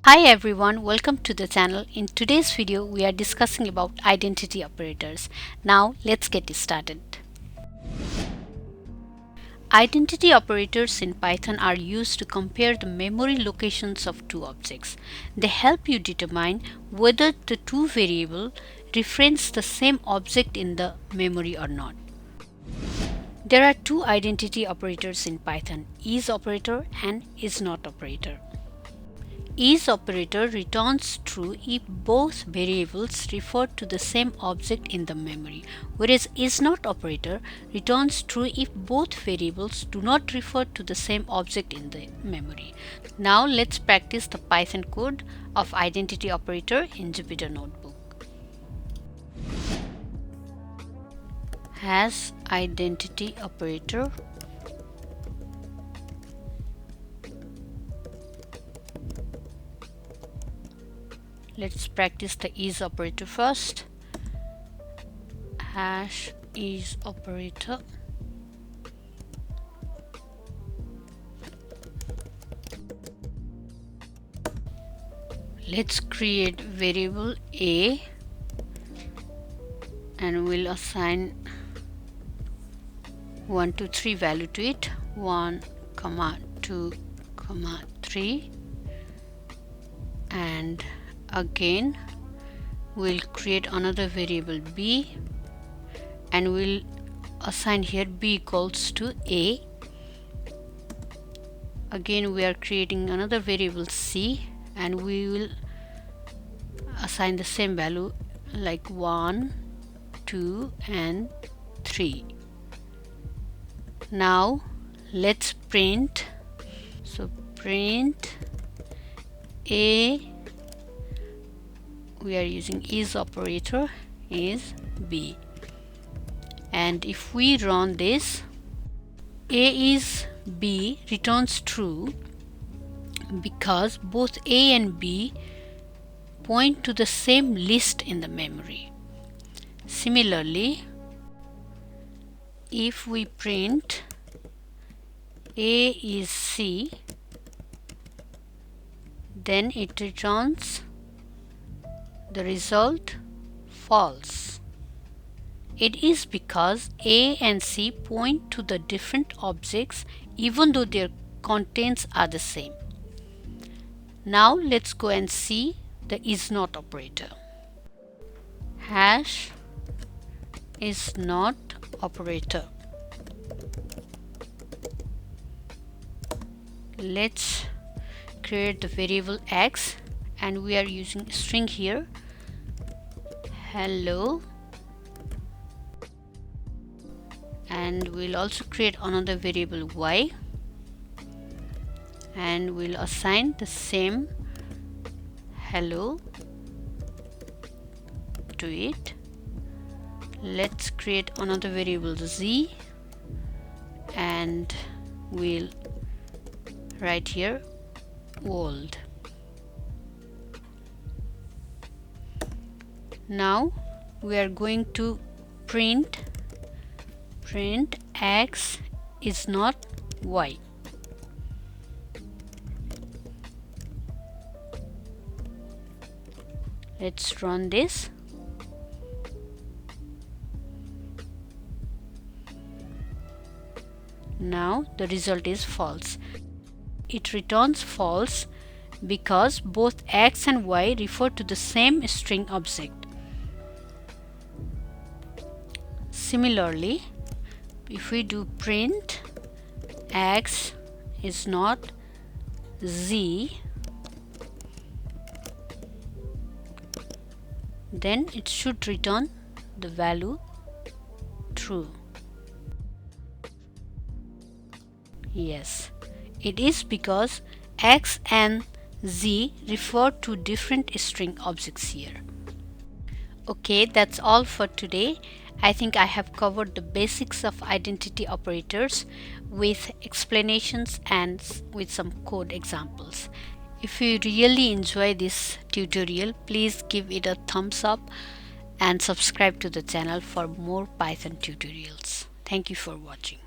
Hi everyone, welcome to the channel. In today's video, we are discussing about identity operators. Now let's get started. Identity operators in Python are used to compare the memory locations of two objects. They help you determine whether the two variables reference the same object in the memory or not. There are two identity operators in Python, is operator and is not operator. Is operator returns true if both variables refer to the same object in the memory, whereas is not operator returns true if both variables do not refer to the same object in the memory. Now let's practice the Python code of identity operator in Jupyter Notebook. Has identity operator Let's practice the is operator first. Hash is operator. Let's create variable a and we'll assign 1 2 3 value to it. 1 2 3 and again we'll create another variable b and we'll assign here b equals to a. Again we are creating another variable c and we will assign the same value like 1 2 and 3. Now let's print. So print a, we are using is operator is b, and if we run this, a is b returns true because both a and b point to the same list in the memory. Similarly, if we print a is c, then it returns the result false. It is because a and c point to the different objects even though their contents are the same. Now let's go and see the is not operator. Hash is not operator. Let's create the variable x and we are using string here, hello, and we'll also create another variable y and we'll assign the same hello to it. Let's create another variable z and we'll write here world. Now we are going to print x is not y. Let's run this. Now the result is false. It returns false because both x and y refer to the same string object. Similarly, if we do print x is not z, then it should return the value true. Yes, it is because x and z refer to different string objects here. Okay, that's all for today. I think I have covered the basics of identity operators with explanations and with some code examples. If you really enjoy this tutorial, please give it a thumbs up and subscribe to the channel for more Python tutorials. Thank you for watching.